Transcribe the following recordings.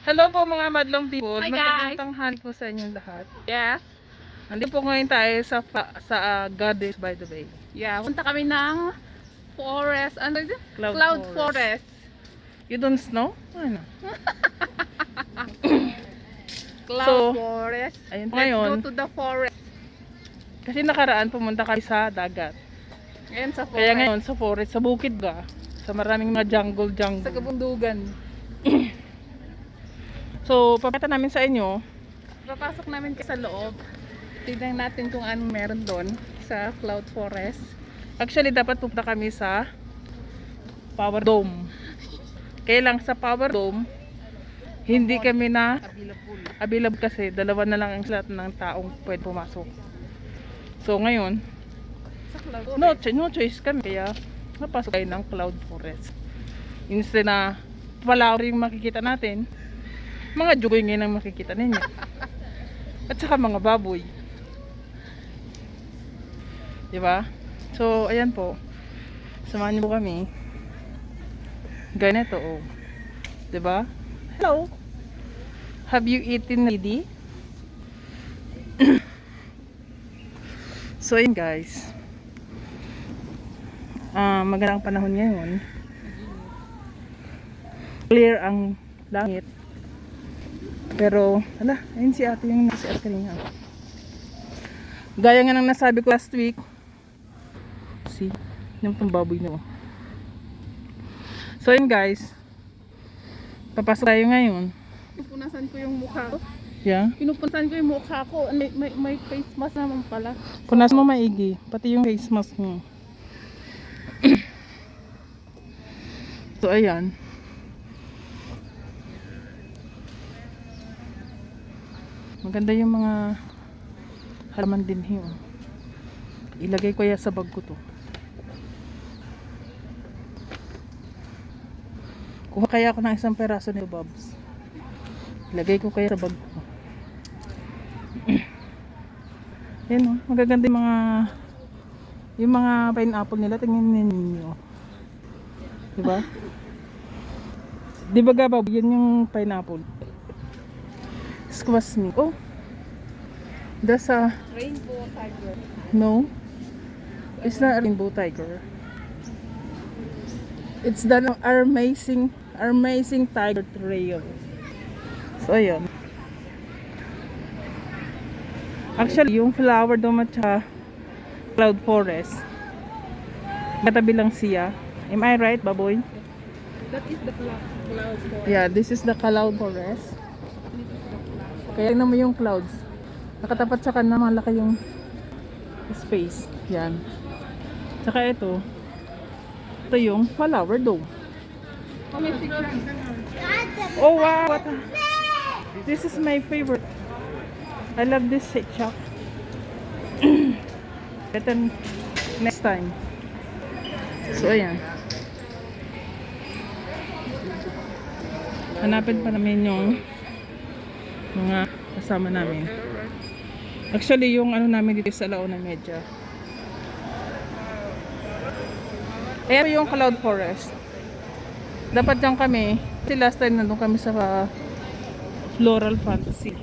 Hello po mga madlong people. Hi, Magandang guys. tanghali po sa inyong lahat. Yes. Nandito po ngayon tayo sa Goddess by the Bay. Yeah, punta kami ng forest. Ano yun? Cloud Forest. You don't know? Ano? Cloud Forest. Ayun Let's ngayon, go to the forest. kasi nakaraan pumunta kami sa dagat. Ngayon sa forest. Kaya ngayon sa forest, sa bukid ba? Sa maraming mga jungle. Sa kabundugan. So, papakita namin sa inyo. Papasok namin sa loob. Tignan natin kung anong meron doon sa Cloud Forest. Actually, dapat pupunta kami sa Power Dome. Kaya lang sa Power Dome, hindi kami na available kasi dalawa na lang ang slot ng taong pwede pumasok. So ngayon, Sa Cloud no choice kami, kaya napasok tayo ng Cloud Forest. Instead na palawring makikita natin, mga jugoy ngayon ang makikita ninyo. At saka mga baboy. Diba? So ayan po, samahan niyo po kami. Ganito oh. Diba? Hello! Have you eaten lady? So yun guys, magandang panahon ngayon, clear ang langit, pero ala, ayun si ate yung si ate kanina, gaya nga ng nasabi ko last week. See, yung pambaboy na. So yun guys, papasok tayo ngayon. Pinupunasan ko yung mukha ko. Yeah, Pinupunasan ko yung mukha ko. May face mask naman pala. punas mo maigi, pati yung face mask mo. So ayan, maganda yung mga halaman din here. Ilagay ko ya sa bag ko to. Kuha kaya ako ng isang peraso nito, Bobs. Ilagay ko kaya sa bag ko. Yan o, magaganda yung mga pineapple nila. Tingnan ninyo. Diba? Diba Gabaw? Yan yung pineapple. Excuse me. Oh, that's a Rainbow tiger. no. It's not a rainbow tiger. It's the amazing tiger trail. So ayun. Actually, yung flower dome at saka Cloud Forest, katabi lang siya. Am I right, baboy? That is the Cloud Forest. Yeah, this is the Cloud Forest. Kaya tingnan mo yung clouds. Nakatapat sa kanila, malaki yung space. Yan. Tsaka ito yung flower dome. Oh wow! This is my favorite. I love this shop. Ito next time. So ayan. Hanapin pa namin yung mga kasama namin. Actually yung ano namin dito sa Laona Media. Ayan yung Cloud Forest. Dapat dyan kami. Kasi last time nandun kami sa Floral Fantasy.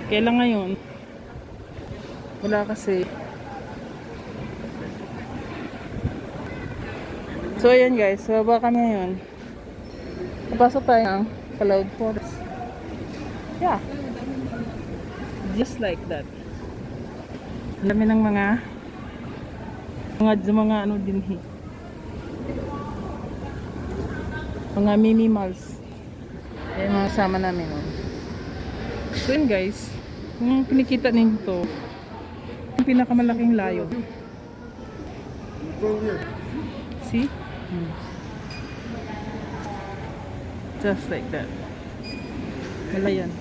Kaya lang ngayon wala kasi. So ayan guys, so baba kami ngayon. Papasok tayo ng Cloud Forest. Yeah, just like that. Ang dami ng mga ano din mga Mimi Malls. Ayan mga kasama namin. So yun guys, kung kinikita ninyo to, yung pinakamalaking layo. See? Just like that. Wala yan.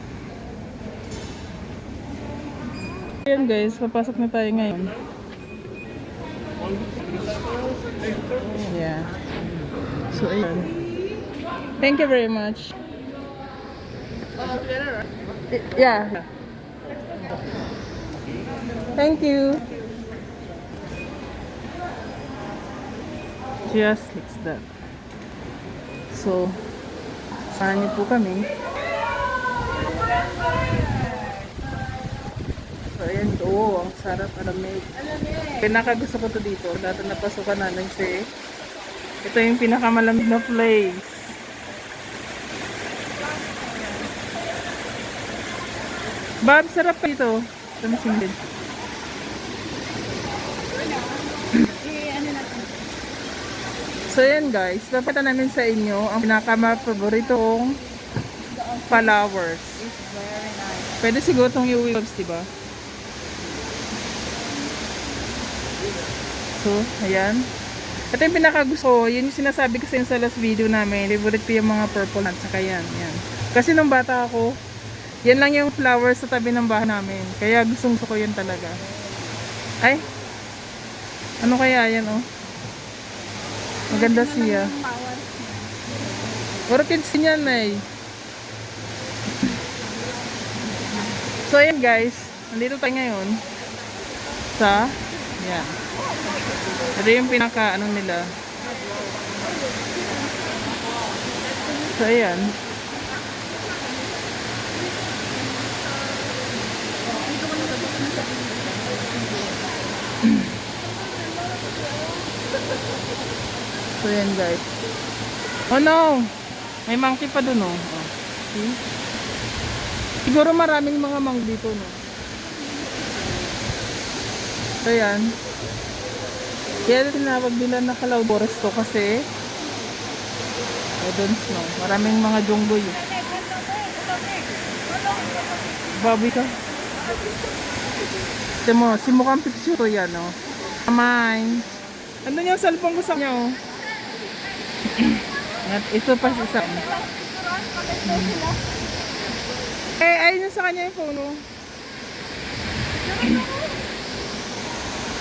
Ayan guys, papasok na tayo ngayon. Yeah. So ayan. Thank you very much. Yeah. Thank you. Just like that. So Samahan niyo po kami. So, ayan. Oo, ang sarap. Alamig. Pinakagusto ko to dito. Dati napasukan namin si... Ito yung pinakamalamig na place. Bab, sarap pa ito. Ito na singlid. So yan guys, papata namin sa inyo ang pinaka-paboritong flowers. Pwede siguro itong iuwi, diba? So, ayan. Ito yung pinaka-gusto ko. Yun yung sinasabi ko sa last video namin. Favorite ko yung mga purple at saka yan. Yan. Kasi nung bata ako, yan lang yung flowers sa tabi ng bahay namin. Kaya gusto ko yan talaga. Ay! Ano kaya yan, oh? Maganda siya. Orchids din yan, eh. So, ayan guys. Nandito tayo ngayon sa, yan. Ito yung pinaka, ano nila. So, ayan. So yan guys. Oh no! May monkey pa dun oh. See? Siguro maraming mga monkey dito no. So yan. Kaya tinawag nila na Cloud Forest to kasi I don't know. Maraming mga junggoy. Babi ka. Ito mo, simukhang picture to yan oh. Kamay. Ano yung cellphone ko sa kanya oh. At ito pa sa isa. Ayun sa kanya yung phone oh.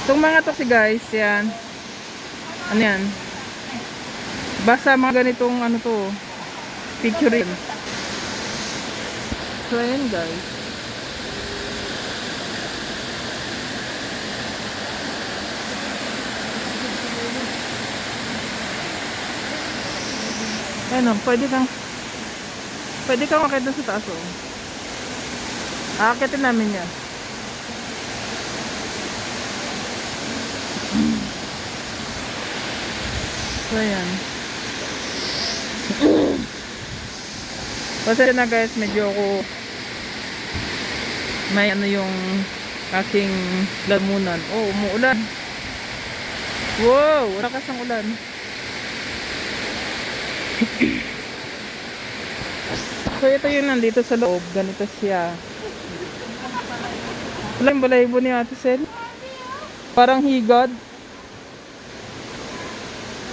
Itong mga to si guys, yan. Ano yan? Basta mga ganitong ano to, picture. So ayan guys. Ayan o, pwede kang akit doon sa taas o. Aakitin namin yan. So ayan. Kasi na guys, medyo ako may ano yung aking lamunan. Oh, umuulan. Wow, lakas ng ulan. So ito yung nandito sa loob. Ganito siya. Wala yung balahibo ni Ate Sel. Parang higad.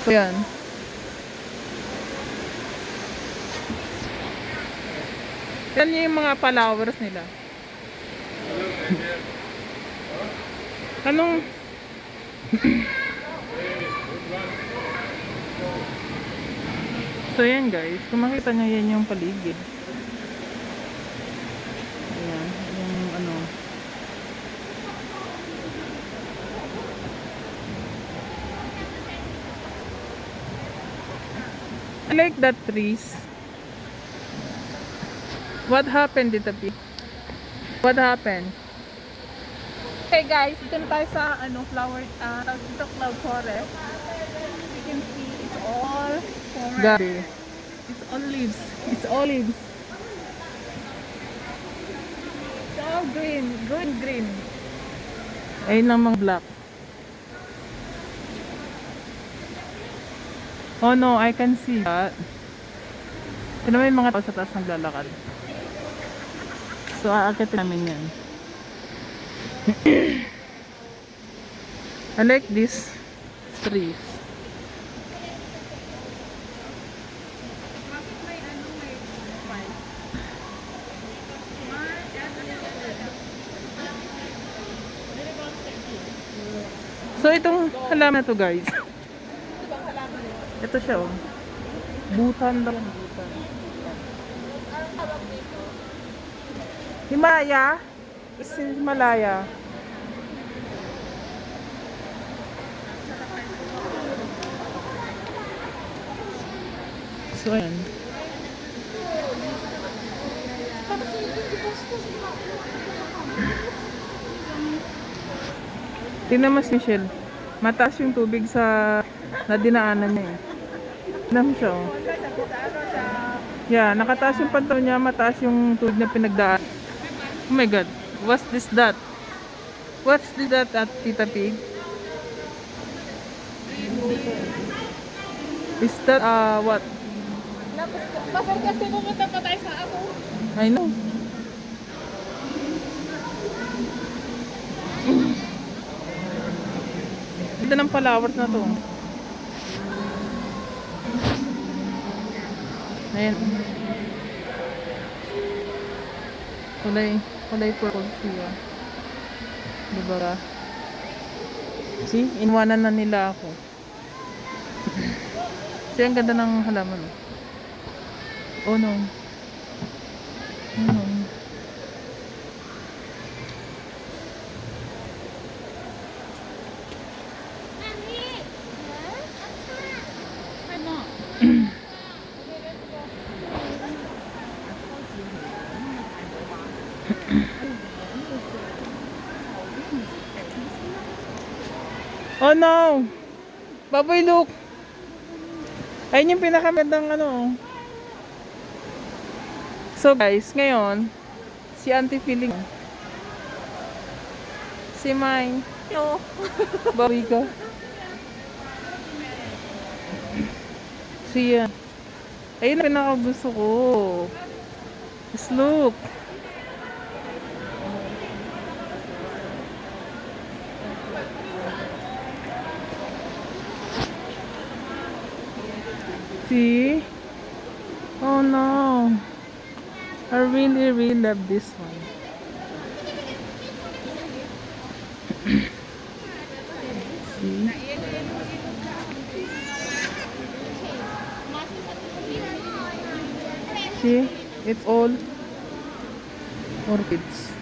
So yan. Yan yung mga flowers nila. Anong So yan guys, kung makita nyo yan yung paligid. Ayan, yung ano. I like that trees. What happened, Tita P? What happened? Okay guys, dito na tayo sa flower, dito Cloud Forest. You can see it's all forest. Gabi. It's all leaves. It's all leaves. It's all green. Green. Ayun lang mga black. Oh no, I can see that. Ito naman yung mga tao sa taas naglalakad. So, aakitin namin yan. I like these trees. So, itong halaman na to guys. Ito siya oh. Butan daw. Butan. Himalaya? Is Himalaya. So, ayan. Tingnan mo si Michelle. Mataas yung tubig sa nadinaanan niya eh. Tingnan mo siya oh. Yeah, nakataas yung pantaw niya, mataas yung tubig na pinagdaan. Oh my god, what's this that? What's this that at Tita Pig? Is that what? Pasal kasi pumunta pa tayo sa ako. I know. Ganda ng palawart na to. Ayan. Kulay purple siya. Diba ka? See? Inwanan na nila ako. See, ang ganda ng halaman. Oh no. Oh no. Oh no! Baboy, look! Ayun yung pinakamagandang ano. So guys, ngayon, si Auntie feeling. Si Mai. Hello. Baboy ka. Siya. Ayun ang pinakagusto ko. Just look. See? Oh no. I really love this one. See? See? It's all orchids.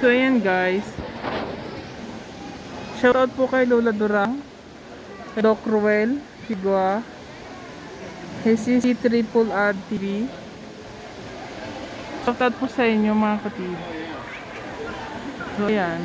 So ayan guys. Shoutout po kay Lola Durang, kay Doc Ruel, Figua, kay CC Triple Ad TV. Shoutout po sa inyo mga katib. So ayan.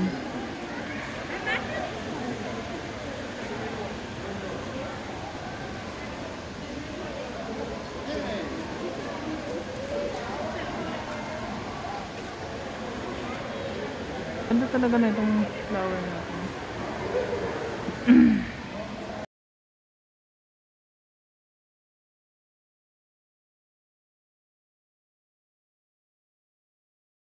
Ganda talaga na itong flower natin.